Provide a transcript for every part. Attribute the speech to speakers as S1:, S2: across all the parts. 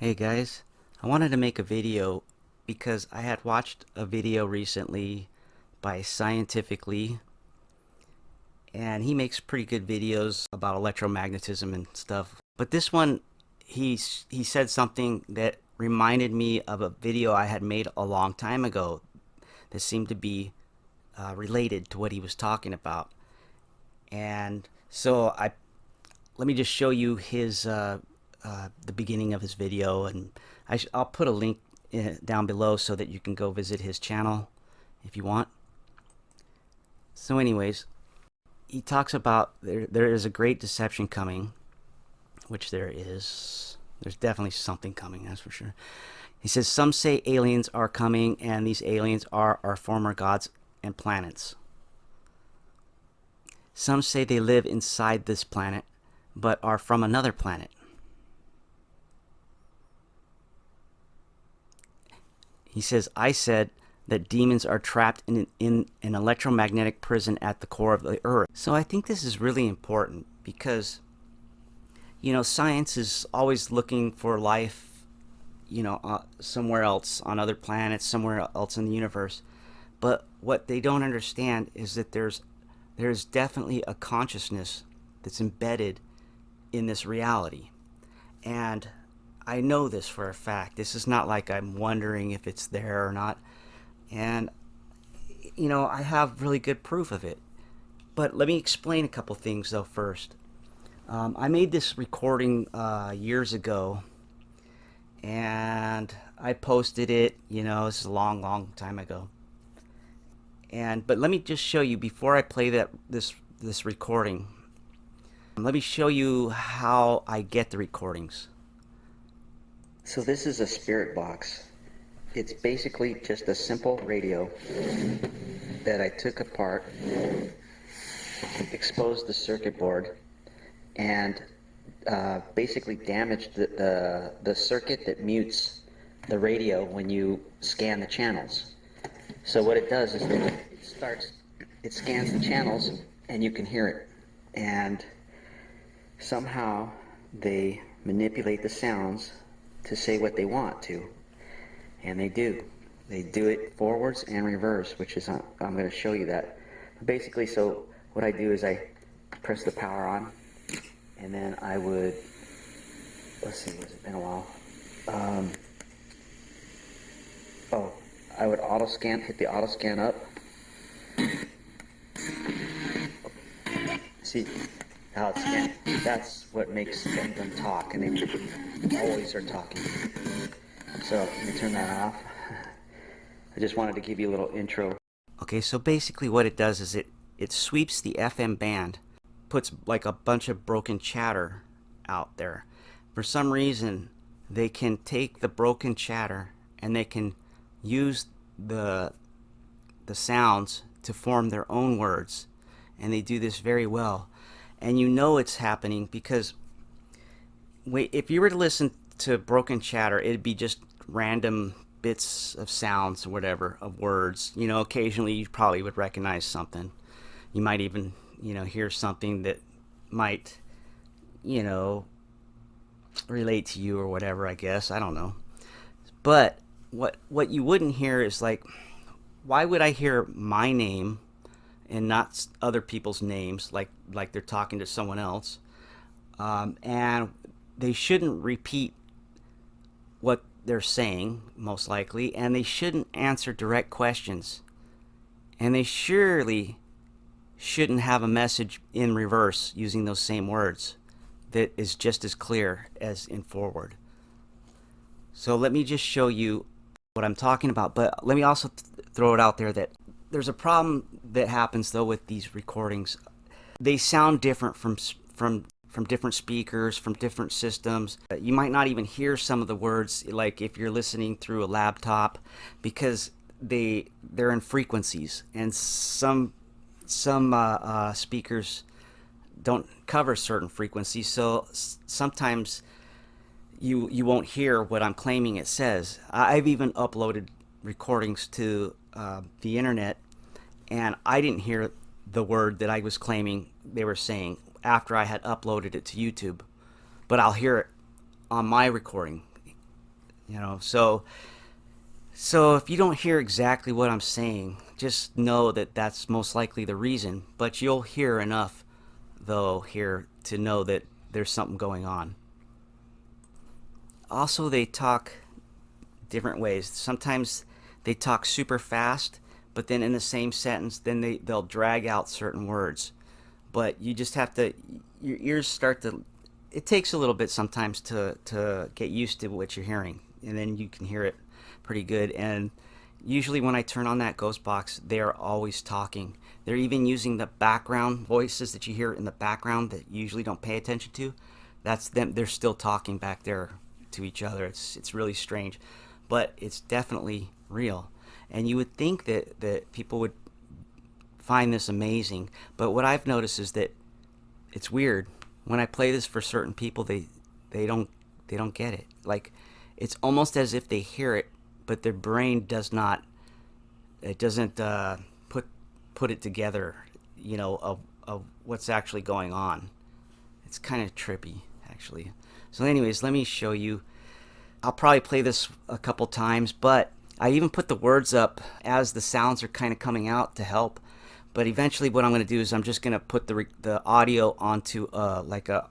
S1: Hey guys, I wanted to make a video because I had watched a video recently by Scientifically, and he makes pretty good videos about electromagnetism and stuff. But this one, he said something that reminded me of a video I had made a long time ago that seemed to be related to what he was talking about. And so let me just show you his the beginning of his video, and I'll put a link down below so that you can go visit his channel if you want. So anyways, he talks about there is a great deception coming, which there is. There's definitely something coming, that's for sure. He says some say aliens are coming, and these aliens are our former gods and planets. Some say they live inside this planet but are from another planet. He says, I said that demons are trapped in an electromagnetic prison at the core of the earth. So I think this is really important because, science is always looking for life, somewhere else on other planets, somewhere else in the universe. But what they don't understand is that there's definitely a consciousness that's embedded in this reality. And I know this for a fact. This is not like I'm wondering if it's there or not. And, I have really good proof of it. But let me explain a couple things, though, first. I made this recording years ago, and I posted it, this is a long, long time ago. But let me just show you, before I play this recording, let me show you how I get the recordings. So this is a spirit box. It's basically just a simple radio that I took apart, exposed the circuit board, and basically damaged the circuit that mutes the radio when you scan the channels. So what it does is it scans the channels and you can hear it. And somehow they manipulate the sounds to say what they want to. And they do. They do it forwards and reverse, which is, I'm going to show you that. Basically, so what I do is I press the power on, and then I would, let's see, it's been a while. I would auto scan, hit the auto scan up. See how it's scanning? That's what makes them talk, and they always are talking. So let me turn that off. I just wanted to give you a little intro. Okay, so basically what it does is it sweeps the FM band, puts like a bunch of broken chatter out there. For some reason, they can take the broken chatter and they can use the sounds to form their own words, and they do this very well. And it's happening because if you were to listen to broken chatter, it'd be just random bits of sounds or whatever, of words. Occasionally you probably would recognize something. You might even hear something that might relate to you or whatever, I guess. I don't know. But what you wouldn't hear is, like, why would I hear my name and not other people's names, like they're talking to someone else? And they shouldn't repeat what they're saying, most likely, and they shouldn't answer direct questions. And they surely shouldn't have a message in reverse using those same words that is just as clear as in forward. So let me just show you what I'm talking about, but let me also throw it out there that there's a problem that happens, though, with these recordings. They sound different from different speakers, from different systems. You might not even hear some of the words, like if you're listening through a laptop, because they're in frequencies, and some speakers don't cover certain frequencies, so sometimes you won't hear what I'm claiming it says. I've even uploaded recordings to the internet, and I didn't hear the word that I was claiming they were saying after I had uploaded it to YouTube, but I'll hear it on my recording, So if you don't hear exactly what I'm saying, just know that that's most likely the reason. But you'll hear enough, though, here to know that there's something going on. Also, they talk different ways. Sometimes they talk super fast, but then in the same sentence, then they'll drag out certain words. But you just have to, your ears start to, it takes a little bit sometimes to get used to what you're hearing, and then you can hear it pretty good. And usually when I turn on that ghost box, they are always talking. They're even using the background voices that you hear in the background that you usually don't pay attention to. That's them. They're still talking back there to each other. It's really strange, but it's definitely real. And you would think that people would find this amazing, but what I've noticed is that it's weird. When I play this for certain people, they don't get it. Like, it's almost as if they hear it, but their brain does not. It doesn't put it together. Of what's actually going on. It's kind of trippy, actually. So, anyways, let me show you. I'll probably play this a couple times, but I even put the words up as the sounds are kind of coming out to help. But eventually, what I'm going to do is I'm just going to put the audio onto like a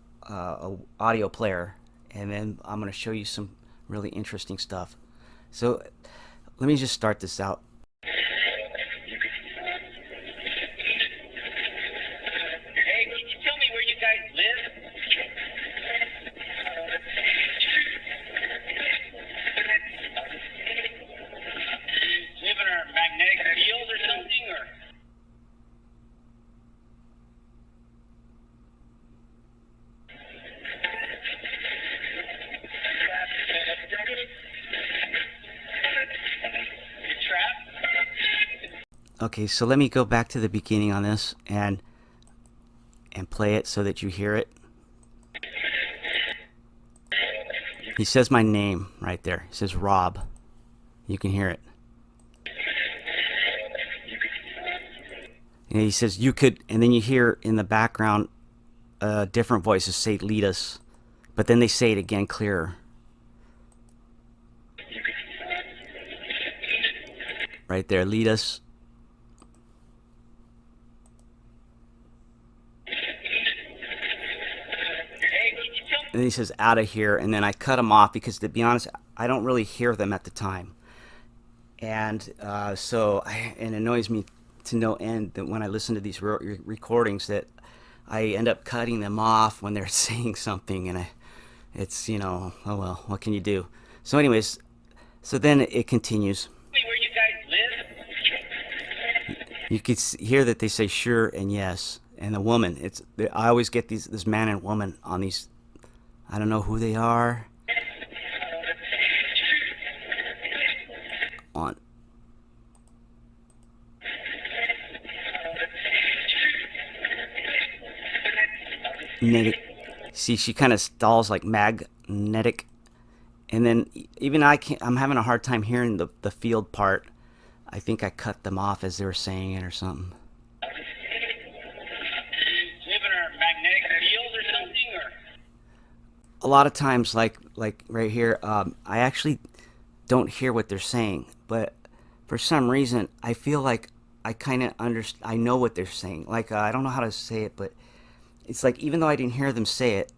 S1: audio player, and then I'm going to show you some really interesting stuff. So let me just start this out.
S2: Hey, can you tell me where you guys live? You live in a magnetic field or something, or? You're trapped?
S1: Okay, so let me go back to the beginning on this and play it so that you hear it. He says my name right there. He says Rob. You can hear it. And he says you could, and then you hear in the background different voices say lead us, but then they say it again clearer. Right there, lead us. And he says out of here, and then I cut them off because, to be honest, I don't really hear them at the time. And it annoys me to no end that when I listen to these recordings that I end up cutting them off when they're saying something, and it's oh well, what can you do? So anyways, so then it continues.
S2: Where you guys live?
S1: You could hear that they say sure and yes, and the woman. I always get this man and woman on these. I don't know who they are. On. Magnetic. See, she kind of stalls like magnetic, and then even I'm having a hard time hearing the field part. I think I cut them off as they were saying it or something.
S2: Live in a magnetic field or something, or?
S1: A lot of times, like right here, I actually don't hear what they're saying, but for some reason, I feel like I kind of I know what they're saying. Like I don't know how to say it, but it's like even though I didn't hear them say it,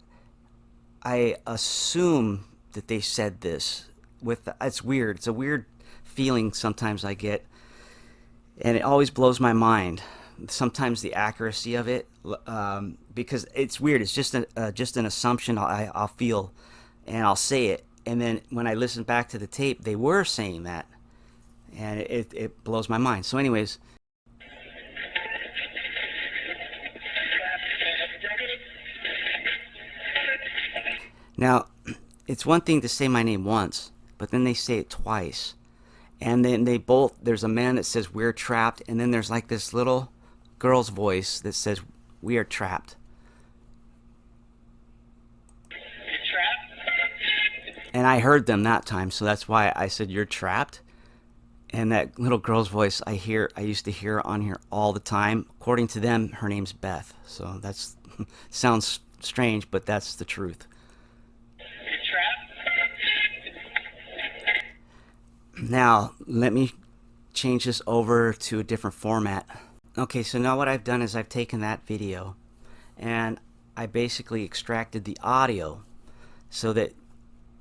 S1: I assume that they said this. It's weird. It's a weird feeling sometimes I get, and it always blows my mind. Sometimes the accuracy of it, because it's weird. It's just an assumption I'll feel, and I'll say it, and then when I listen back to the tape, they were saying that, and it blows my mind. So, anyways. Now, it's one thing to say my name once, but then they say it twice. And then there's a man that says we're trapped, and then there's like this little girl's voice that says we are trapped.
S2: You're trapped?
S1: And I heard them that time, so that's why I said you're trapped. And that little girl's voice I used to hear on here all the time. According to them, her name's Beth. So that's sounds strange, but that's the truth. Now, let me change this over to a different format. Okay, so now what I've done is I've taken that video and I basically extracted the audio so that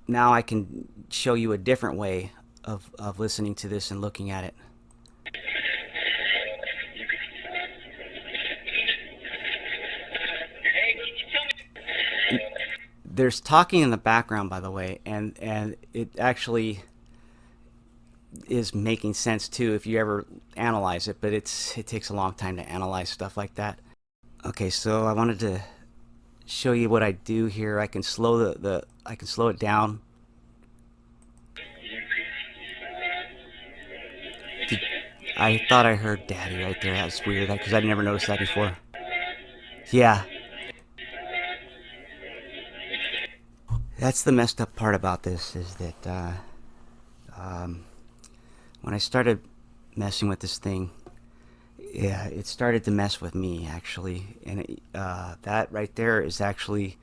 S1: now I can show you a different way of listening to this and looking at it.
S2: Hey, can you tell me?
S1: There's talking in the background, by the way, and it actually is making sense too if you ever analyze it, but it takes a long time to analyze stuff like that. Okay, so I wanted to show you what I do here. I can slow I can slow it down. I thought I heard Daddy right there. That's weird because I'd never noticed that before. Yeah, that's the messed up part about this is that when I started messing with this thing, yeah, it started to mess with me actually, and that right there is actually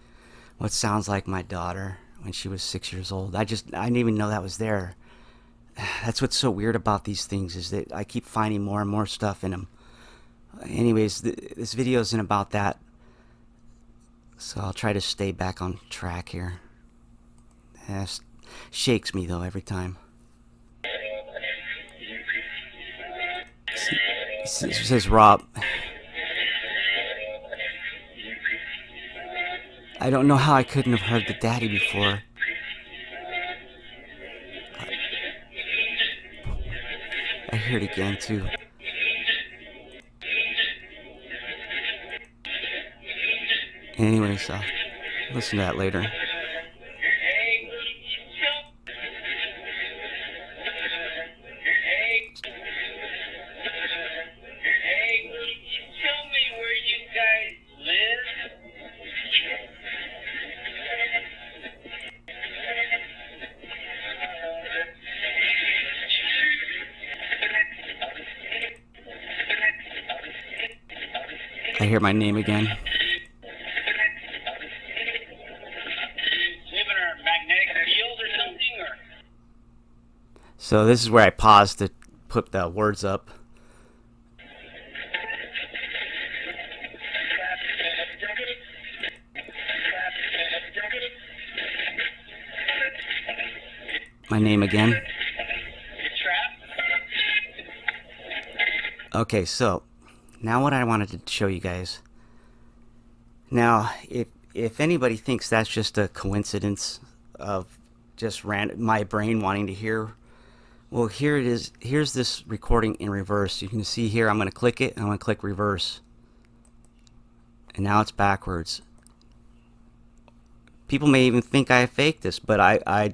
S1: what sounds like my daughter when she was 6 years old. I didn't even know that was there. That's what's so weird about these things is that I keep finding more and more stuff in them. Anyways, this video isn't about that, so I'll try to stay back on track here. It shakes me though every time. It says Rob. I don't know how I couldn't have heard the Daddy before. I hear it again too. Anyways, I'll listen to that later.
S2: Hey, can you tell? Hey, hey, can you tell me where you guys live?
S1: I hear my name again.
S2: Live in a magnetic field or something, or?
S1: So this is where I pause to put the words up. My name again. Okay, so now what I wanted to show you guys. Now, if anybody thinks that's just a coincidence of just my brain wanting to hear, well, here it is. Here's this recording in reverse. You can see here. I'm going to click it and I'm going to click reverse, and now it's backwards. People may even think I faked this, but I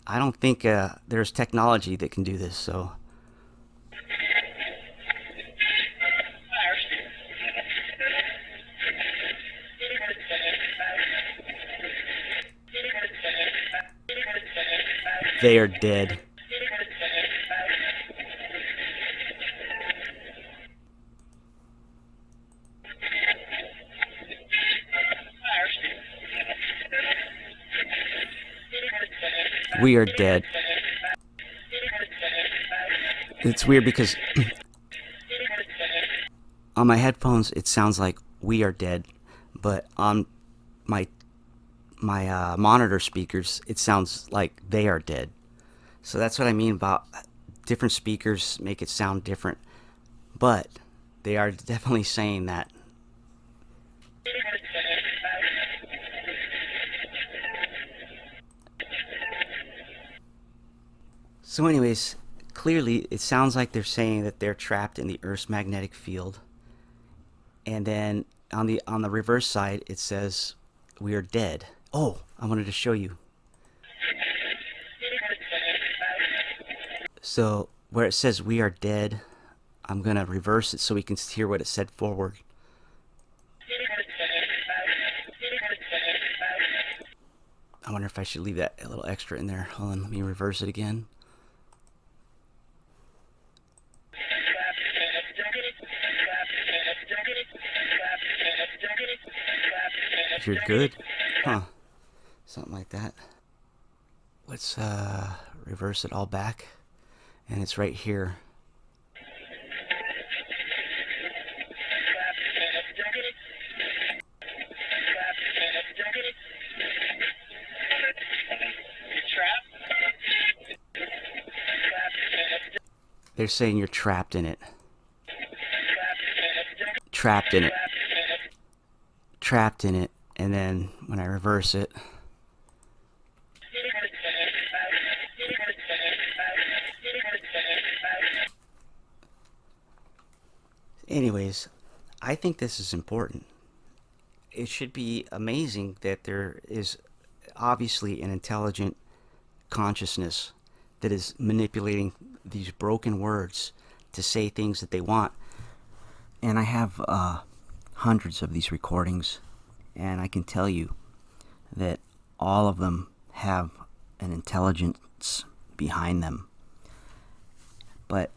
S1: don't think there's technology that can do this. So. They are dead. We are dead. It's weird because on my headphones it sounds like we are dead, but on my monitor speakers it sounds like they are dead. So that's what I mean about different speakers make it sound different, but they are definitely saying that. So anyways, clearly it sounds like they're saying that they're trapped in the Earth's magnetic field, and then on the reverse side it says we are dead. Oh, I wanted to show you. So where it says we are dead, I'm gonna reverse it so we can hear what it said forward. I wonder if I should leave that a little extra in there. Hold on, let me reverse it again. You're good? Huh. Something like that. Let's reverse it all back. and it's right here. They're saying you're trapped in it. Trapped in it. Trapped in it. And then when I reverse it, anyways, I think this is important. It should be amazing that there is obviously an intelligent consciousness that is manipulating these broken words to say things that they want. And I have hundreds of these recordings, and I can tell you that all of them have an intelligence behind them. But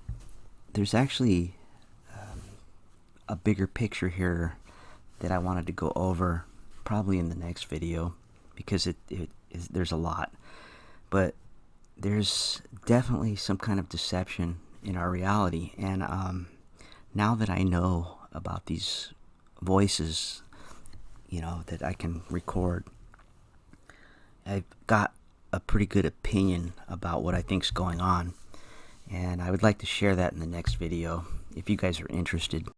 S1: there's actually a bigger picture here that I wanted to go over probably in the next video, because there's a lot. But there's definitely some kind of deception in our reality. And now that I know about these voices, that I can record, I've got a pretty good opinion about what I think's going on. And I would like to share that in the next video if you guys are interested.